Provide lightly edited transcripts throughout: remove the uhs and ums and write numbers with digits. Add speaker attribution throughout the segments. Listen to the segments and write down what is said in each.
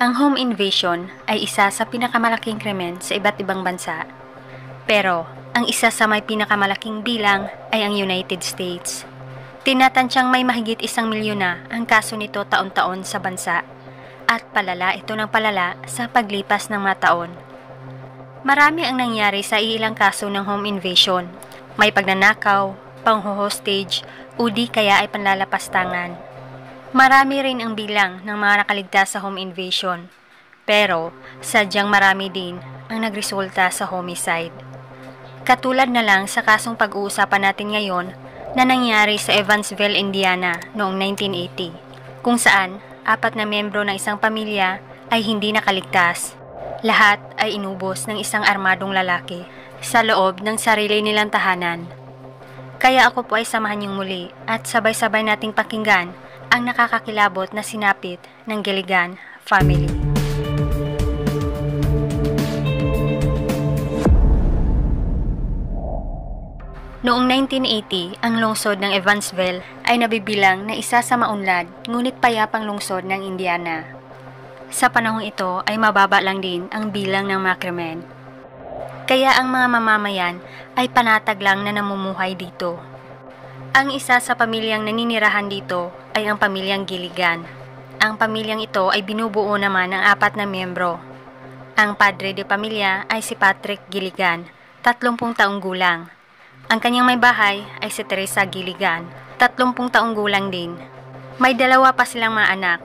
Speaker 1: Ang home invasion ay isa sa pinakamalaking krimen sa iba't ibang bansa. Pero, ang isa sa may pinakamalaking bilang ay ang United States. Tinatansyang may mahigit 1,000,000 na ang kaso nito taon-taon sa bansa. At palala ito ng palala sa paglipas ng mga taon. Marami ang nangyari sa ilang kaso ng home invasion. May pagnanakaw, pang-hostage, o di kaya ay panlalapastangan. Marami rin ang bilang ng mga nakaligtas sa home invasion. Pero, sadyang marami din ang nagresulta sa homicide. Katulad na lang sa kasong pag-uusapan natin ngayon na nangyari sa Evansville, Indiana noong 1980, kung saan 4 na miyembro ng isang pamilya ay hindi nakaligtas. Lahat ay inubos ng isang armadong lalaki sa loob ng sarili nilang tahanan. Kaya ako po ay samahan niyong muli at sabay-sabay nating pakinggan ang nakakakilabot na sinapit ng Gilligan family. Noong 1980, ang lungsod ng Evansville ay nabibilang na isa sa maunlad ngunit payapang lungsod ng Indiana. Sa panahong ito ay mababa lang din ang bilang ng mga krimen. Kaya ang mga mamamayan ay panatag lang na namumuhay dito. Ang isa sa pamilyang naninirahan dito ay ang pamilyang Gilligan. Ang pamilyang ito ay binubuo naman ng 4 na miyembro. Ang padre de pamilya ay si Patrick Gilligan, 30 taong gulang. Ang kanyang may bahay ay si Teresa Gilligan, 30 taong gulang din. May 2 pa silang mga anak.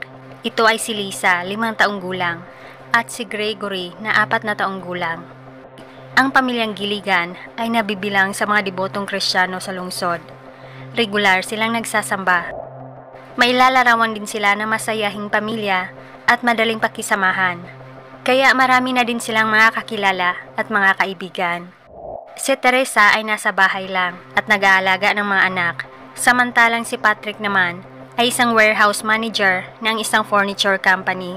Speaker 1: Ito ay si Lisa, 5 taong gulang, at si Gregory na 4 na taong gulang. Ang pamilyang Gilligan ay nabibilang sa mga debotong Kristiyano sa lungsod. Regular silang nagsasamba. May lalarawan din sila na masayahing pamilya at madaling pakisamahan. Kaya marami na din silang mga kakilala at mga kaibigan. Si Teresa ay nasa bahay lang at nag-aalaga ng mga anak. Samantalang si Patrick naman ay isang warehouse manager ng isang furniture company.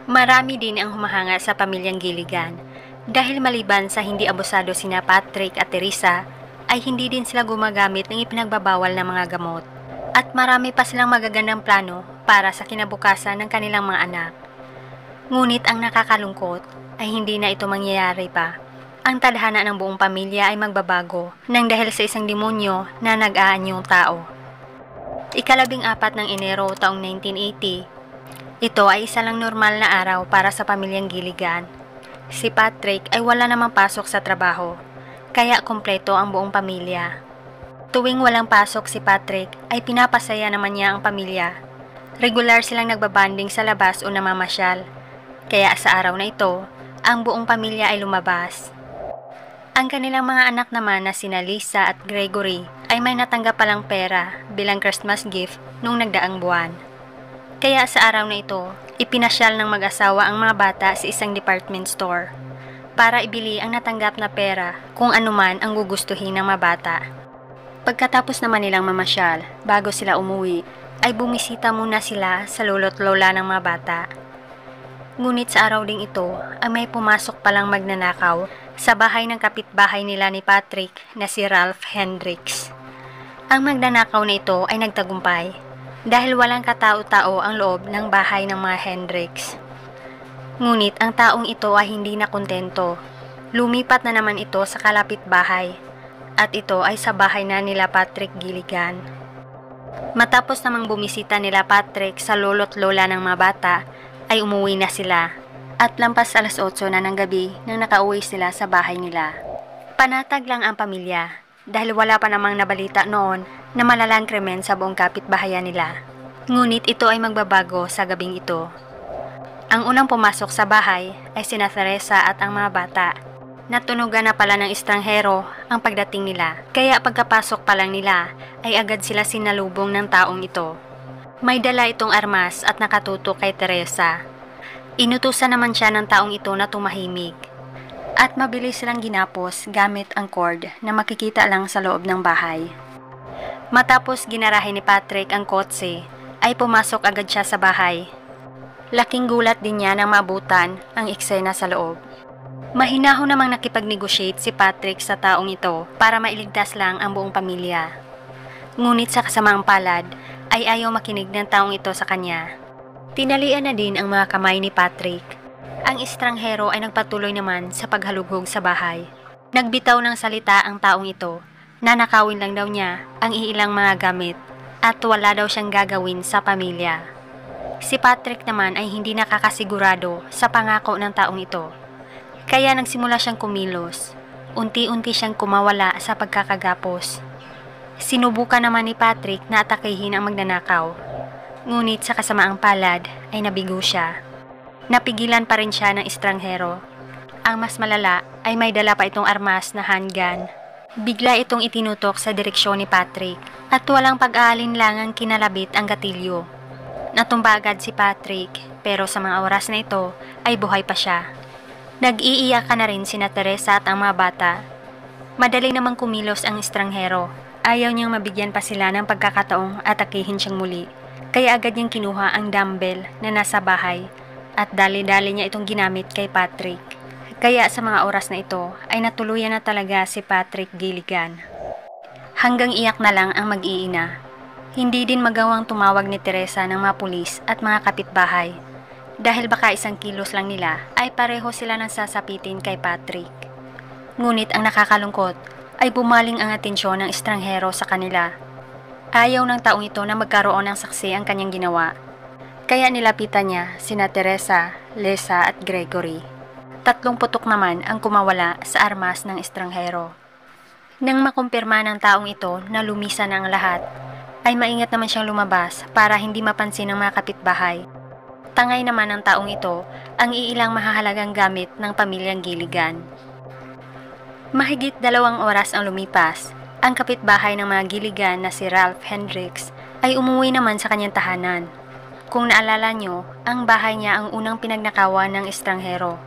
Speaker 1: Marami din ang humahanga sa pamilyang Gilligan. Dahil maliban sa hindi abusado sina Patrick at Teresa, ay hindi din sila gumagamit ng ipinagbabawal na mga gamot. At marami pa silang magagandang plano para sa kinabukasan ng kanilang mga anak. Ngunit ang nakakalungkot ay hindi na ito mangyayari pa. Ang tadhana ng buong pamilya ay magbabago nang dahil sa isang demonyo na nag-aanyong tao. Ika-14 ng Enero taong 1980, ito ay isa lang normal na araw para sa pamilyang Gilligan. Si Patrick ay wala namang pasok sa trabaho, kaya kumpleto ang buong pamilya. Tuwing walang pasok si Patrick ay pinapasaya naman niya ang pamilya. Regular silang nagbabanding sa labas o namamasyal. Kaya sa araw na ito, ang buong pamilya ay lumabas. Ang kanilang mga anak naman na sina Lisa at Gregory ay may natanggap palang pera bilang Christmas gift noong nagdaang buwan. Kaya sa araw na ito, ipinasyal ng mag-asawa ang mga bata sa isang department store para ibili ang natanggap na pera kung anuman ang gugustuhin ng mga bata. Pagkatapos naman nilang mamasyal, bago sila umuwi, ay bumisita muna sila sa lolo't lola ng mga bata. Ngunit sa araw ding ito, ay may pumasok palang magnanakaw sa bahay ng kapitbahay nila ni Patrick na si Ralph Hendricks. Ang magnanakaw na ito ay nagtagumpay dahil walang katao-tao ang loob ng bahay ng mga Hendricks. Ngunit ang taong ito ay hindi na kontento. Lumipat na naman ito sa kalapit bahay. At ito ay sa bahay na nila Patrick Gilligan. Matapos namang bumisita nila Patrick sa lolo't lola ng mga bata, ay umuwi na sila. At lampas 8:00 na ng gabi nang nakauwi sila sa bahay nila. Panatag lang ang pamilya dahil wala pa namang nabalita noon na malalang krimen sa buong kapitbahayan nila. Ngunit ito ay magbabago sa gabing ito. Ang unang pumasok sa bahay ay sina Teresa at ang mga bata. Natunugan na pala ng estranghero ang pagdating nila, kaya pagkapasok pa lang nila ay agad sila sinalubong ng taong ito. May dala itong armas at nakatutok kay Teresa. Inutusan naman siya ng taong ito na tumahimik. At mabilis silang ginapos gamit ang cord na makikita lang sa loob ng bahay. Matapos ginarahe ni Patrick ang kotse, ay pumasok agad siya sa bahay. Laking gulat din niya nang mabutan ang eksena sa loob. Mahinahon namang nakipag-negotiate si Patrick sa taong ito para mailigtas lang ang buong pamilya. Ngunit sa kasamaang palad ay ayaw makinig ng taong ito sa kanya. Tinalian na din ang mga kamay ni Patrick. Ang estranghero ay nagpatuloy naman sa paghalughog sa bahay. Nagbitaw ng salita ang taong ito. Nanakawin lang daw niya ang iilang mga gamit at wala daw siyang gagawin sa pamilya. Si Patrick naman ay hindi nakakasigurado sa pangako ng taong ito. Kaya nagsimula siyang kumilos. Unti-unti siyang kumawala sa pagkakagapos. Sinubukan naman ni Patrick na atakihin ang magnanakaw. Ngunit sa kasamaang palad ay nabigo siya. Napigilan pa rin siya ng estranghero. Ang mas malala ay may dala pa itong armas na handgun. Bigla itong itinutok sa direksyon ni Patrick at walang pag-aalinlangang kinalabit ang gatilyo. Natumba agad si Patrick pero sa mga oras na ito ay buhay pa siya. Nag-iiyakan na rin sina Teresa at ang mga bata. Madali namang kumilos ang estranghero. Ayaw niyang mabigyan pa sila ng pagkakataong atakihin siyang muli. Kaya agad niyang kinuha ang dumbbell na nasa bahay at dali-dali niya itong ginamit kay Patrick. Kaya sa mga oras na ito ay natuluyan na talaga si Patrick Gilligan. Hanggang iyak na lang ang mag-iina. Hindi din magawang tumawag ni Teresa ng mga pulis at mga kapitbahay. Dahil baka isang kilos lang nila ay pareho sila ng sasapitin kay Patrick. Ngunit ang nakakalungkot ay bumaling ang atensyon ng estranghero sa kanila. Ayaw ng taong ito na magkaroon ng saksi ang kanyang ginawa. Kaya nilapitan niya sina Teresa, Lesa at Gregory. 3 putok naman ang kumawala sa armas ng estranghero. Nang makumpirma ng taong ito na lumisan ang lahat, ay maingat naman siyang lumabas para hindi mapansin ng mga kapitbahay. Tangay naman ng taong ito ang iilang mahahalagang gamit ng pamilyang Gilligan. Mahigit 2 oras ang lumipas. Ang kapitbahay ng mga Gilligan na si Ralph Hendricks ay umuwi naman sa kanyang tahanan. Kung naalala nyo, ang bahay niya ang unang pinagnakawan ng estranghero.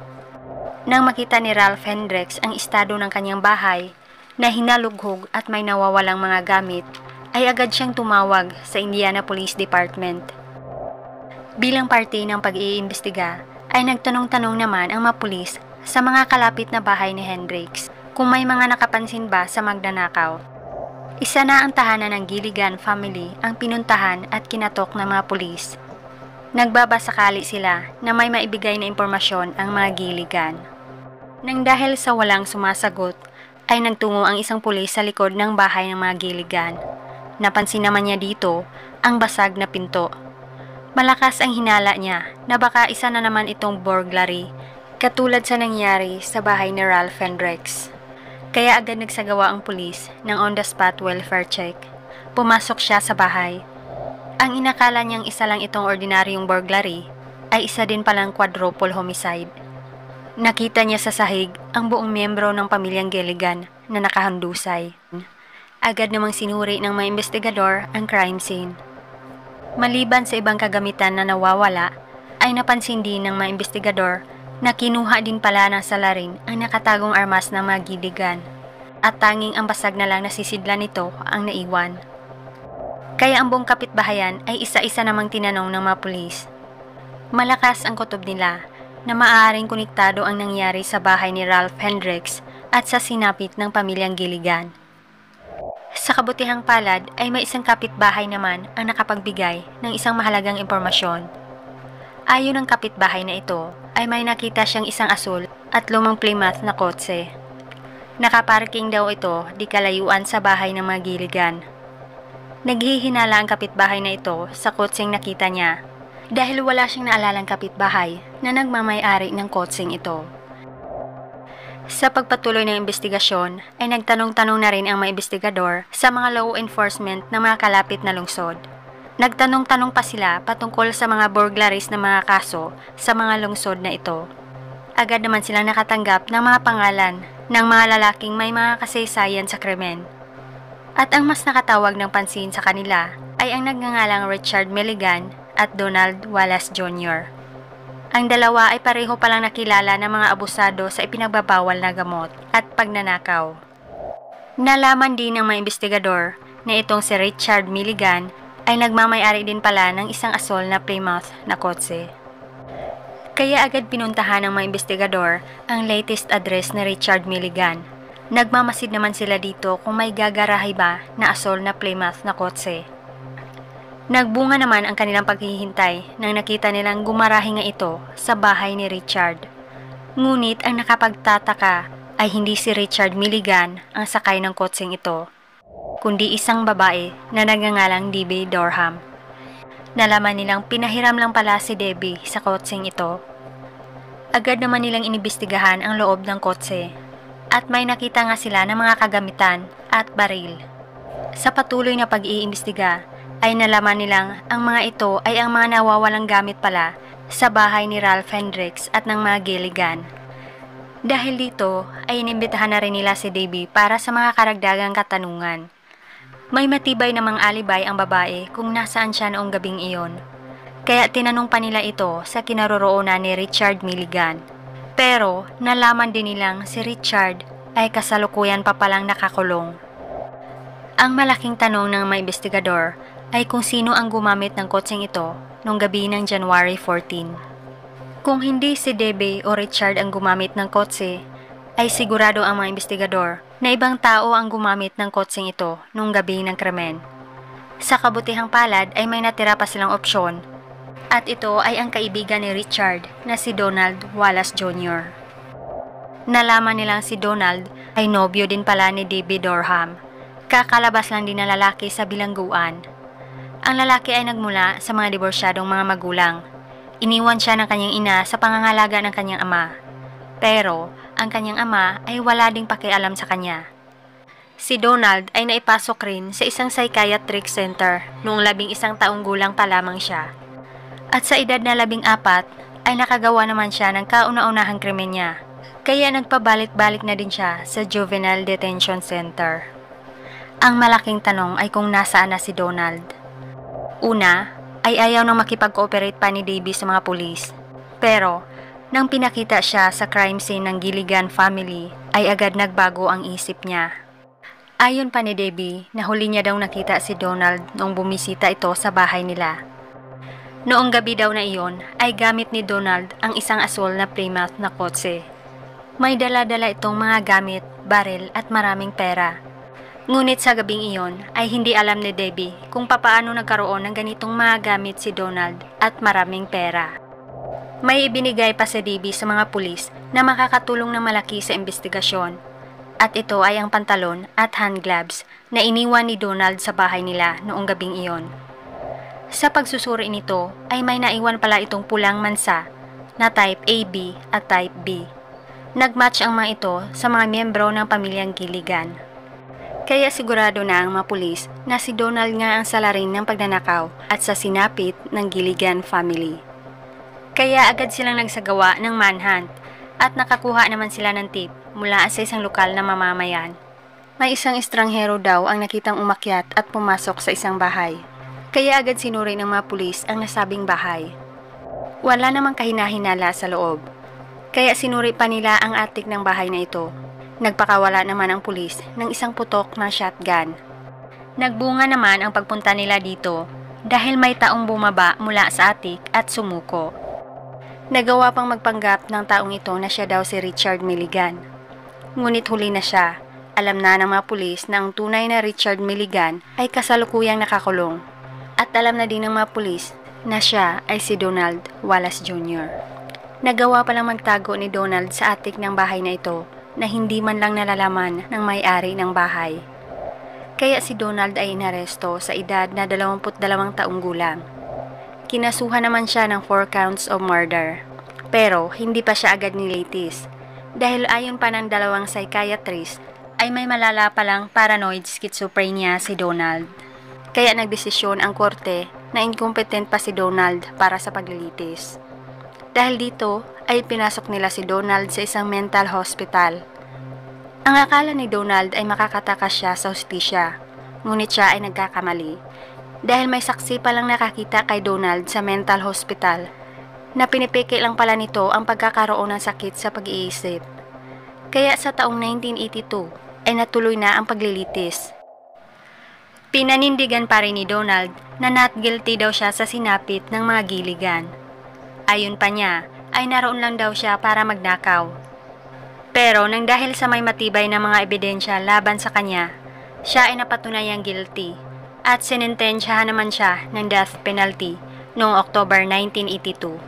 Speaker 1: Nang makita ni Ralph Hendricks ang estado ng kanyang bahay na hinalughog at may nawawalang mga gamit, ay agad siyang tumawag sa Indiana Police Department. Bilang parte ng pag-iimbestiga, ay nagtanong-tanong naman ang mga pulis sa mga kalapit na bahay ni Hendricks kung may mga nakapansin ba sa magnanakaw. Isa na ang tahanan ng Gilligan family ang pinuntahan at kinatok ng mga pulis. Nagbabasakali sila na may maibigay na impormasyon ang mga Gilligan. Nang dahil sa walang sumasagot, ay nagtungo ang isang pulis sa likod ng bahay ng mga Gilligan. Napansin naman niya dito ang basag na pinto. Malakas ang hinala niya na baka isa na naman itong burglary, katulad sa nangyari sa bahay ni Ralph Hendricks. Kaya agad nagsagawa ang pulis ng on-the-spot welfare check. Pumasok siya sa bahay. Ang inakala niyang isa lang itong ordinaryong burglary ay isa din palang quadruple homicide. Nakita niya sa sahig ang buong miyembro ng pamilyang Gilligan na nakahandusay. Agad namang sinuri ng mga investigador ang crime scene. Maliban sa ibang kagamitan na nawawala, ay napansin din ng mga investigador na kinuha din pala ng salarin ang nakatagong armas ng mga Gilligan at tanging ang basag na lang nasisidlan nito ang naiwan. Kaya ang buong kapitbahayan ay isa-isa namang tinanong ng mga pulis. Malakas ang kutob nila na maaaring konektado ang nangyari sa bahay ni Ralph Hendricks at sa sinapit ng pamilyang Gilligan. Sa kabutihang palad ay may isang kapitbahay naman ang nakapagbigay ng isang mahalagang impormasyon. Ayon ng kapitbahay na ito ay may nakita siyang isang asul at lumang Plymouth na kotse. Nakaparking daw ito di kalayuan sa bahay ng mga Gilligan. Naghihinala ang kapitbahay na ito sa kotseng nakita niya dahil wala siyang naalalang kapitbahay na nagmamay-ari ng kotseng ito. Sa pagpatuloy ng investigasyon ay nagtanong-tanong na rin ang mga investigador sa mga law enforcement ng mga kalapit na lungsod. Nagtanong-tanong pa sila patungkol sa mga burglaries na mga kaso sa mga lungsod na ito. Agad naman silang nakatanggap ng mga pangalan ng mga lalaking may mga kasaysayan sa krimen. At ang mas nakatawag ng pansin sa kanila ay ang nagngangalang Richard Milligan at Donald Wallace Jr. Ang dalawa ay pareho palang nakilala ng mga abusado sa ipinagbabawal na gamot at pagnanakaw. Nalaman din ng mga investigador na itong si Richard Milligan ay nagmamay-ari din pala ng isang asol na Plymouth na kotse. Kaya agad pinuntahan ng mga investigador ang latest address ni Richard Milligan. Nagmamasid naman sila dito kung may gagarahay ba na asol na Plymouth na kotse. Nagbunga naman ang kanilang paghihintay nang nakita nilang gumarahe nga ito sa bahay ni Richard. Ngunit ang nakapagtataka ay hindi si Richard Milligan ang sakay ng kotseng ito, kundi isang babae na nagngangalang Debbie Dorham. Nalaman nilang pinahiram lang pala si Debbie sa kotseng ito. Agad naman nilang inibistigahan ang loob ng kotse at may nakita nga sila ng mga kagamitan at baril. Sa patuloy na pag-iimbestiga ay nalaman nilang ang mga ito ay ang mga nawawalang gamit pala sa bahay ni Ralph Hendricks at ng mga Gilligan. Dahil dito ay inimbitahan na rin nila si Debbie para sa mga karagdagang katanungan. May matibay namang alibay ang babae kung nasaan siya noong gabing iyon. Kaya tinanong pa nila ito sa kinaroroonan ni Richard Milligan. Pero nalaman din nilang si Richard ay kasalukuyan pa palang nakakulong. Ang malaking tanong ng mga investigador ay kung sino ang gumamit ng kotseng ito noong gabi ng January 14. Kung hindi si Debbie o Richard ang gumamit ng kotse, ay sigurado ang mga investigador na ibang tao ang gumamit ng kotseng ito noong gabi ng krimen. Sa kabutihang palad ay may natira pa silang opsyon, at ito ay ang kaibigan ni Richard na si Donald Wallace Jr. Nalaman nilang si Donald ay nobyo din pala ni Debbie Dorham. Kakalabas lang din na lalaki sa bilangguan. Ang lalaki ay nagmula sa mga diborsyadong mga magulang. Iniwan siya ng kanyang ina sa pangangalaga ng kanyang ama. Pero ang kanyang ama ay wala ding pakialam sa kanya. Si Donald ay naipasok rin sa isang psychiatric center noong 11 taong gulang pa lamang siya. At sa edad na 14 ay nakagawa naman siya ng kauna-unahang krimen niya. Kaya nagpabalik-balik na din siya sa Juvenile Detention Center. Ang malaking tanong ay kung nasaan na si Donald. Una, ay ayaw nang makipag-cooperate pa ni Debbie sa mga pulis. Pero, nang pinakita siya sa crime scene ng Gilligan family, ay agad nagbago ang isip niya. Ayon pa ni Debbie, nahuli niya daw nakita si Donald noong bumisita ito sa bahay nila. Noong gabi daw na iyon, ay gamit ni Donald ang isang asul na Plymouth na kotse. May dala-dala itong mga gamit, baril at maraming pera. Ngunit sa gabing iyon ay hindi alam ni Debbie kung papaano nagkaroon ng ganitong mga gamit si Donald at maraming pera. May ibinigay pa si Debbie sa mga pulis na makakatulong ng malaki sa investigasyon. At ito ay ang pantalon at hand gloves na iniwan ni Donald sa bahay nila noong gabing iyon. Sa pagsusuri nito ay may naiwan pala itong pulang mansa na type AB at type B. Nagmatch ang mga ito sa mga miyembro ng pamilyang Gilligan. Kaya sigurado na ang mga pulis na si Donald nga ang salarin ng pagnanakaw at sa sinapit ng Gilligan family. Kaya agad silang nagsagawa ng manhunt at nakakuha naman sila ng tip mula sa isang lokal na mamamayan. May isang estranghero daw ang nakitang umakyat at pumasok sa isang bahay. Kaya agad sinuri ng mga pulis ang nasabing bahay. Wala namang kahinahinala sa loob. Kaya sinuri pa nila ang attic ng bahay na ito. Nagpakawala naman ang pulis ng isang putok na shotgun. Nagbunga naman ang pagpunta nila dito dahil may taong bumaba mula sa attic at sumuko. Nagawa pang magpanggap ng taong ito na siya daw si Richard Milligan. Ngunit huli na siya. Alam na ng mga pulis na ang tunay na Richard Milligan ay kasalukuyang nakakulong. At alam na din ng mga pulis na siya ay si Donald Wallace Jr. Nagawa palang magtago ni Donald sa attic ng bahay na ito na hindi man lang nalalaman ng may-ari ng bahay. Kaya si Donald ay inaresto sa edad na 22 taong gulang. Kinasuhan naman siya ng 4 counts of murder. Pero hindi pa siya agad nilitis dahil ayon pa ng 2 psychiatrist ay may malala palang paranoid schizophrenia si Donald. Kaya nagdesisyon ang korte na incompetent pa si Donald para sa paglilitis. Dahil dito ay pinasok nila si Donald sa isang mental hospital. Ang akala ni Donald ay makakatakas siya sa hustisya, ngunit siya ay nagkakamali. Dahil may saksi palang nakakita kay Donald sa mental hospital na pinipiki lang pala nito ang pagkakaroon ng sakit sa pag-iisip. Kaya sa taong 1982 ay natuloy na ang paglilitis. Pinanindigan pa rin ni Donald na not guilty daw siya sa sinapit ng mga Gilligan. Ayon pa niya, ay naroon lang daw siya para magnakaw. Pero nang dahil sa may matibay na mga ebidensya laban sa kanya, siya ay napatunayang guilty at sinintensyahan naman siya ng death penalty noong October 1982.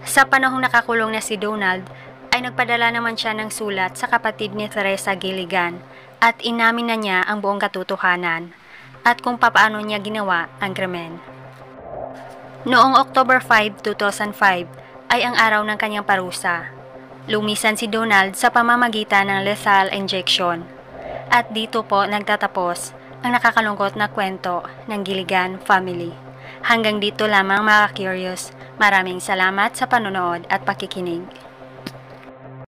Speaker 1: Sa panahong nakakulong na si Donald, ay nagpadala naman siya ng sulat sa kapatid ni Teresa Gilligan at inamin na niya ang buong katotohanan at kung papaano niya ginawa ang krimen. Noong October 5, 2005 ay ang araw ng kanyang parusa. Lumisan si Donald sa pamamagitan ng lethal injection. At dito po nagtatapos ang nakakalungkot na kwento ng Gilligan family. Hanggang dito lamang mga curious. Maraming salamat sa panonood at pakikinig.